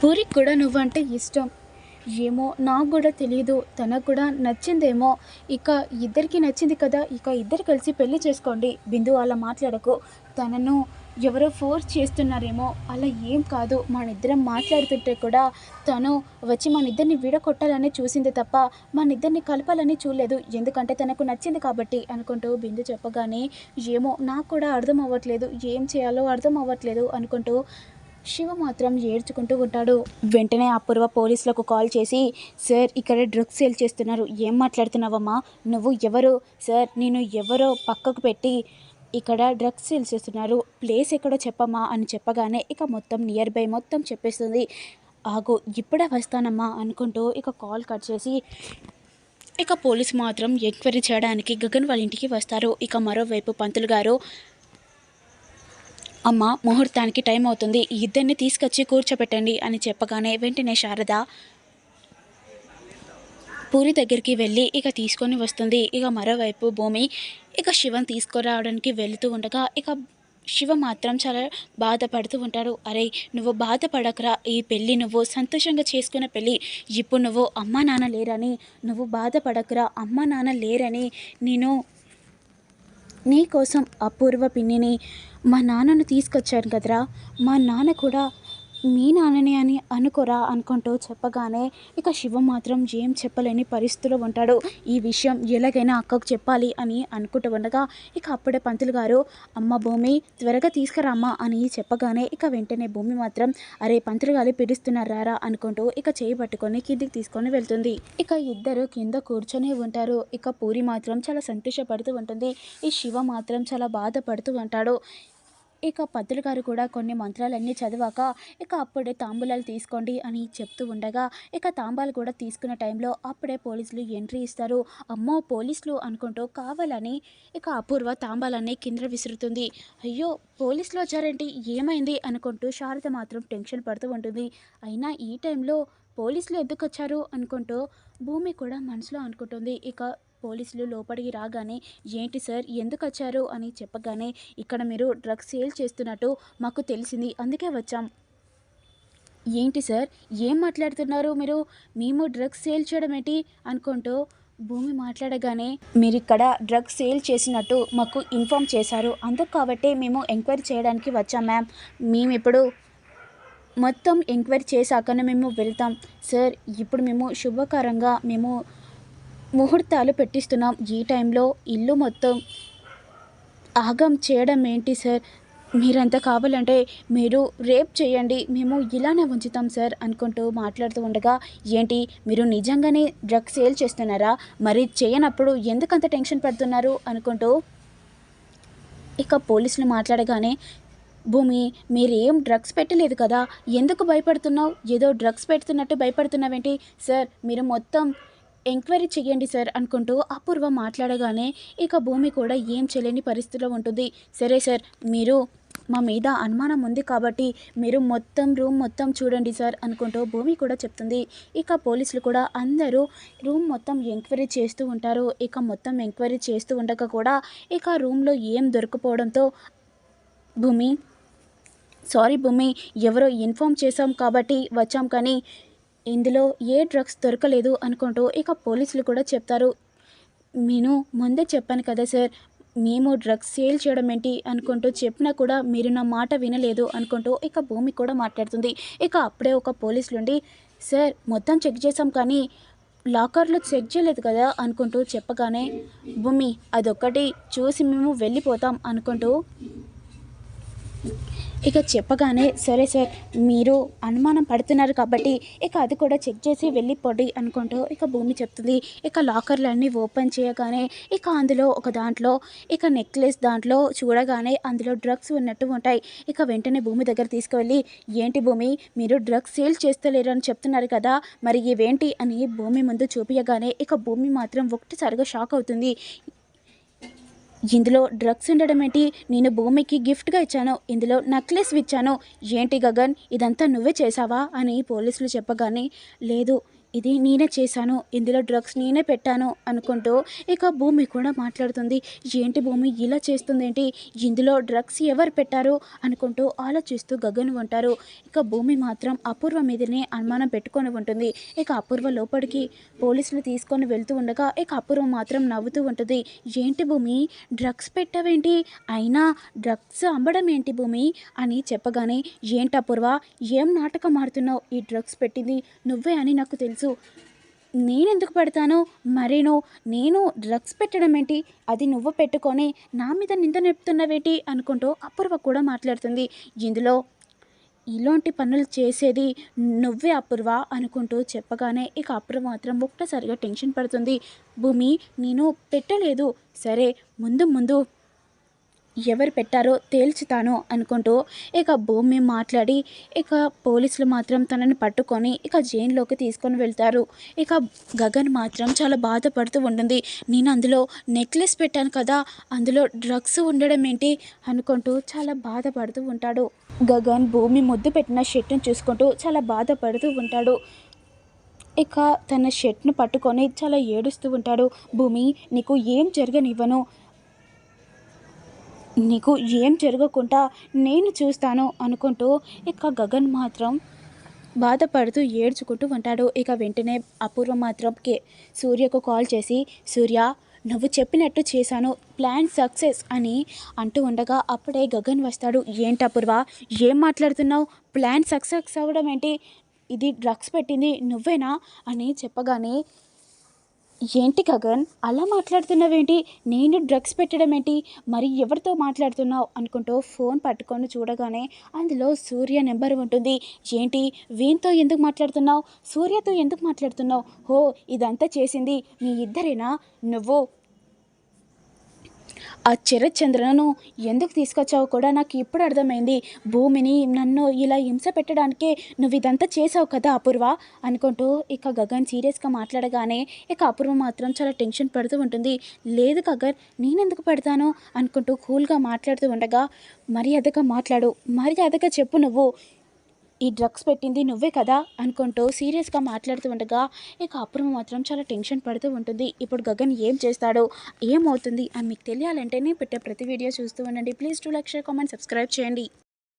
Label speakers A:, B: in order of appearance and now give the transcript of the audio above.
A: పూరికి కూడా నువ్వంటే ఇష్టం. ఏమో నాకు గూడా తెలీదు. తనకు కూడా నచ్చిందేమో. ఇక ఇద్దరికీ నచ్చింది కదా! ఇక ఇద్దరు కలిసి పెళ్లి చేసుకోండి. బిందు అలా మాట్లాడకు. తనను ఎవరో ఫోర్స్ చేస్తున్నారేమో. అలా ఏం కాదు. మనిద్దరం మాట్లాడుతుంటే కూడా తను వచ్చి మనిద్దరిని విడగొట్టాలనే చూసిందే తప్ప మనిద్దరిని కలపాలని చూడలేదు. ఎందుకంటే తనకు నచ్చింది కాబట్టి అనుకుంటూ బిందు చెప్పగానే ఏమో నాకు కూడా అర్థం అవ్వట్లేదు. ఏం చేయాలో అర్థం అవ్వట్లేదు అనుకుంటూ శివ మాత్రం ఏడ్చుకుంటూ ఉంటాడు. వెంటనే అపూర్వ పోలీసులకు కాల్ చేసి, సార్ ఇక్కడ డ్రగ్స్ సేల్ చేస్తున్నారు. ఏం మాట్లాడుతున్నావమ్మా? నువ్వు ఎవరు? సార్ నేను ఎవరో పక్కకు పెట్టి ఇక్కడ డ్రగ్స్ సేల్ చేస్తున్నారు. ప్లేస్ ఎక్కడో చెప్పమ్మా అని చెప్పగానే ఇక మొత్తం నియర్ బై మొత్తం చెప్పేస్తుంది. ఆగు ఇప్పుడే వస్తానమ్మా అనుకుంటూ ఇక కాల్ కట్ చేసి ఇక పోలీసు మాత్రం ఎంక్వైరీ చేయడానికి గగన్ వాళ్ళ ఇంటికి వస్తారు. ఇక మరోవైపు పంతులు గారు, అమ్మ ముహూర్తానికి టైం అవుతుంది, ఈ ఇద్దరిని తీసుకొచ్చి కూర్చోబెట్టండి అని చెప్పగానే వెంటనే శారద పూరి దగ్గరికి వెళ్ళి ఇక తీసుకొని వస్తుంది. ఇక మరోవైపు భూమి ఇక శివన్ తీసుకురావడానికి వెళుతూ ఉండగా ఇక శివ మాత్రం చాలా బాధపడుతూ ఉంటాడు. అరే నువ్వు బాధపడకరా, ఈ పెళ్ళి నువ్వు సంతోషంగా చేసుకున్న పెళ్ళి. ఇప్పుడు నువ్వు అమ్మా నాన్న లేరని నువ్వు బాధపడకరా. అమ్మా నాన్న లేరని నేను నీకోసం అపూర్వ పిన్నిని మా నాన్నను తీసుకొచ్చాను కదరా. మా నాన్న కూడా మీ నాన్నని అని అనుకోరా అనుకుంటూ చెప్పగానే ఇక శివ మాత్రం ఏం చెప్పలేని పరిస్థితిలో ఉంటాడు. ఈ విషయం ఎలాగైనా అక్కకు చెప్పాలి అని అనుకుంటూ ఉండగా ఇక అప్పుడే పంతులు గారు, అమ్మ భూమి త్వరగా తీసుకురామ్మా అని చెప్పగానే ఇక వెంటనే భూమి మాత్రం అరే పంతులు గారు పిలుస్తున్నారా అనుకుంటూ ఇక చేయి పట్టుకొని కిందికి తీసుకొని వెళ్తుంది. ఇక ఇద్దరు కింద కూర్చొని ఉంటారు. ఇక పూరి మాత్రం చాలా సంతోషపడుతూ ఉంటుంది. ఈ శివ మాత్రం చాలా బాధపడుతూ ఉంటాడు. ఇక పంతులు గారు కూడా కొన్ని మంత్రాలన్నీ చదివాక ఇక అప్పుడే తాంబూలాలు తీసుకోండి అని చెప్తూ ఉండగా ఇక తాంబాలు కూడా తీసుకునే టైంలో అప్పుడే పోలీసులు ఎంట్రీ ఇస్తారు. అమ్మో పోలీసులు అనుకుంటూ కావాలని ఇక అపూర్వ తాంబాలన్నీ కింద విసురుతుంది. అయ్యో పోలీసులు వచ్చారేంటి, ఏమైంది అనుకుంటూ శారద మాత్రం టెన్షన్ పడుతూ ఉంటుంది. అయినా ఈ టైంలో పోలీసులు ఎందుకు వచ్చారు అనుకుంటూ భూమి కూడా మనసులో అనుకుంటుంది. ఇక పోలీసులు లోపలికి రాగానే ఏంటి సార్ ఎందుకు వచ్చారు అని చెప్పగానే ఇక్కడ మీరు డ్రగ్స్ సేల్ చేస్తున్నట్టు మాకు తెలిసింది, అందుకే వచ్చాం. ఏంటి సార్ ఏం మాట్లాడుతున్నారు మీరు? మేము డ్రగ్స్ సేల్ చేయడం ఏంటి అనుకుంటూ భూమి మాట్లాడగానే మీరు ఇక్కడ డ్రగ్స్ సేల్ చేసినట్టు మాకు ఇన్ఫామ్ చేశారు, అందుకు కాబట్టి మేము ఎంక్వైరీ చేయడానికి వచ్చాం మ్యామ్. మేము ఇప్పుడు మొత్తం ఎంక్వైరీ చేశాకనే మేము వెళ్తాం సార్. ఇప్పుడు మేము శుభకరంగా మేము ముహూర్తాలు పెట్టిస్తున్నాం. ఈ టైంలో ఇల్లు మొత్తం ఆగం చేయడం ఏంటి సార్? మీరంతా కావాలంటే మీరు రేప్ చేయండి, మేము ఇలానే ఉంచుతాం సార్ అనుకుంటూ మాట్లాడుతూ ఉండగా ఏంటి మీరు నిజంగానే డ్రగ్స్ సేల్ చేస్తున్నారా? మరి చేయనప్పుడు ఎందుకంత టెన్షన్ పడుతున్నారు అనుకుంటూ ఇక పోలీసులు మాట్లాడగానే భూమి మీరేం డ్రగ్స్ పెట్టలేదు కదా, ఎందుకు భయపడుతున్నావు? ఏదో డ్రగ్స్ పెడుతున్నట్టు భయపడుతున్నావేంటి? సార్ మీరు మొత్తం ఎంక్వైరీ చెయ్యండి సార్ అనుకుంటూ అపూర్వ మాట్లాడగానే ఇక భూమి కూడా ఏం చేయలేని పరిస్థితిలో ఉంటుంది. సరే సార్ మీరు మా మీద అనుమానం ఉంది కాబట్టి మీరు మొత్తం రూమ్ మొత్తం చూడండి సార్ అనుకుంటూ భూమి కూడా చెప్తుంది. ఇక పోలీసులు కూడా అందరూ రూమ్ మొత్తం ఎంక్వైరీ చేస్తూ ఉంటారు. ఇక మొత్తం ఎంక్వైరీ చేస్తూ ఉండగా కూడా ఇక రూమ్లో ఏం దొరకపోవడంతో భూమి సారీ భూమి ఎవరో ఇన్ఫామ్ చేశాం కాబట్టి వచ్చాం, కానీ ఇందులో ఏ డ్రగ్స్ దొరకలేదు అనుకుంటూ ఇక పోలీసులు కూడా చెప్తారు. నేను ముందే చెప్పాను కదా సార్, మేము డ్రగ్స్ సేల్ చేయడం ఏంటి అనుకుంటూ చెప్పినా కూడా మీరు నా మాట వినలేదు అనుకుంటూ ఇక భూమి కూడా మాట్లాడుతుంది. ఇక అప్పుడే ఒక పోలీసులుండి సార్ మొత్తం చెక్ చేసాం కానీ లాకర్లో చెక్ చేయలేదు కదా అనుకుంటూ చెప్పగానే భూమి అదొక్కటి చూసి మేము వెళ్ళిపోతాం అనుకుంటూ ఇక చెప్పగానే సరే సార్ మీరు అనుమానం పడుతున్నారు కాబట్టి ఇక అది కూడా చెక్ చేసి వెళ్ళిపోండి అనుకుంటూ ఇక భూమి చెప్తుంది. ఇక లాకర్లన్నీ ఓపెన్ చేయగానే ఇక అందులో ఒక దాంట్లో ఇక నెక్లెస్ దాంట్లో చూడగానే అందులో డ్రగ్స్ ఉన్నట్టు ఉంటాయి. ఇక వెంటనే భూమి దగ్గర తీసుకువెళ్ళి ఏంటి భూమి మీరు డ్రగ్స్ సేల్ చేస్తలేరు అని చెప్తున్నారు కదా, మరి ఇవేంటి అని భూమి ముందు చూపించగానే ఇక భూమి మాత్రం ఒక్కసారిగా షాక్ అవుతుంది. ఇందులో డ్రగ్స్ ఉండడం ఏంటి? నేను భూమికి గిఫ్ట్గా ఇచ్చాను, ఇందులో నెక్లెస్ ఇచ్చాను, ఏంటి గగన్ ఇదంతా నువ్వే చేసావా అని పోలీసులు చెప్పగానే లేదు ఇది నేనే చేశాను, ఇందులో డ్రగ్స్ నేనే పెట్టాను అనుకుంటూ ఇక భూమి కూడా మాట్లాడుతుంది. ఏంటి భూమి ఇలా చేస్తుందేంటి, ఇందులో డ్రగ్స్ ఎవరు పెట్టారు అనుకుంటూ ఆలోచిస్తూ గగన్ ఉంటారు. ఇక భూమి మాత్రం అపూర్వ మీదనే అనుమానం పెట్టుకొని ఉంటుంది. ఇక అపూర్వ లోపలికి పోలీసులు తీసుకొని వెళ్తూ ఉండగా ఇక అపూర్వ మాత్రం నవ్వుతూ ఉంటుంది. ఏంటి భూమి డ్రగ్స్ పెట్టావేంటి, అయినా డ్రగ్స్ అమ్మడం ఏంటి భూమి అని చెప్పగానే, ఏంటి అపూర్వ ఏం నాటకం ఆడుతున్నావు, ఈ డ్రగ్స్ పెట్టింది నువ్వే అని నాకు తెలుసు, నేనెందుకు పెడతాను, మరేనో నేను డ్రగ్స్ పెట్టడం ఏంటి, అది నువ్వు పెట్టుకొని నా మీద నింద నెప్పుతున్నవేంటి అనుకుంటూ అపూర్వ కూడా మాట్లాడుతుంది. ఇందులో ఇలాంటి పనులు చేసేది నువ్వే అపూర్వ అనుకుంటూ చెప్పగానే ఇక అపూర్వ మాత్రం ఒక్కసారిగా టెన్షన్ పడుతుంది. భూమి నేను పెట్టలేదు, సరే ముందు ముందు ఎవరు పెట్టారో తేల్చుతాను అనుకుంటూ ఇక భూమి మాట్లాడి ఇక పోలీసులు మాత్రం తనని పట్టుకొని ఇక జైల్లోకి తీసుకొని వెళ్తారు. ఇక గగన్ మాత్రం చాలా బాధపడుతూ ఉంటుంది. నేను అందులో నెక్లెస్ పెట్టాను కదా, అందులో డ్రగ్స్ ఉండడం ఏంటి అనుకుంటూ చాలా బాధపడుతూ ఉంటాడు. గగన్ భూమి ముద్దు పెట్టిన షర్ట్ను చూసుకుంటూ చాలా బాధపడుతూ ఉంటాడు. ఇక తన షర్ట్ను పట్టుకొని చాలా ఏడుస్తూ ఉంటాడు. భూమి నీకు ఏం జరగనివ్వను, నీకు ఏం జరగకుండా నేను చూస్తాను అనుకుంటూ ఇక గగన్ మాత్రం బాధపడుతూ ఏడ్చుకుంటూ ఉంటాడు. ఇక వెంటనే అపూర్వ మాత్రం సూర్యకు కాల్ చేసి, సూర్య నువ్వు చెప్పినట్టు చేశాను, ప్లాన్ సక్సెస్ అని అంటూ ఉండగా అప్పుడే గగన్ వస్తాడు. ఏంటి అపూర్వ ఏం మాట్లాడుతున్నావు, ప్లాన్ సక్సెస్ అవ్వడం ఏంటి, ఇది డ్రగ్స్ పెట్టింది నువ్వేనా అని చెప్పగానే, ఏంటి గగన్ అలా మాట్లాడుతున్నావేంటి, నేను డ్రగ్స్ పెట్టడం ఏంటి, మరి ఎవరితో మాట్లాడుతున్నావు అనుకుంటూ ఫోన్ పట్టుకొని చూడగానే అందులో సూర్య నెంబర్ ఉంటుంది. ఏంటి వీంతో ఎందుకు మాట్లాడుతున్నావు, సూర్యతో ఎందుకు మాట్లాడుతున్నావు, హో ఇదంతా చేసింది మీ ఇద్దరేనా, నువ్వు ఆ చంద్రను ఎందుకు తీసుకొచ్చావు కూడా నాకు ఇప్పుడు అర్థమైంది, భూమిని నన్ను ఇలా హింస పెట్టడానికే నువ్వు ఇదంతా చేసావు కదా అపూర్వ అనుకుంటూ ఇక గగన్ సీరియస్గా మాట్లాడగానే ఇక అపూర్వ మాత్రం చాలా టెన్షన్ పడుతూ ఉంటుంది. లేదు గగన్ నేనెందుకు పెడతాను అనుకుంటూ కూల్గా మాట్లాడుతూ ఉండగా, మర్యాదగా మాట్లాడు, మర్యాదగా చెప్పు, నువ్వు ఈ డ్రగ్స్ పెట్టింది నువ్వే కదా అనుకుంటూ సీరియస్గా మాట్లాడుతూ ఉండగా ఇక అపూర్వ మాత్రం చాలా టెన్షన్ పడుతూ ఉంటుంది. ఇప్పుడు గగన్ ఏం చేస్తాడో ఏమవుతుంది అని మీకు తెలియాలంటే నేను పెట్టే ప్రతి వీడియో చూస్తూ ఉండండి. Please do like, share, comment, subscribe చేయండి.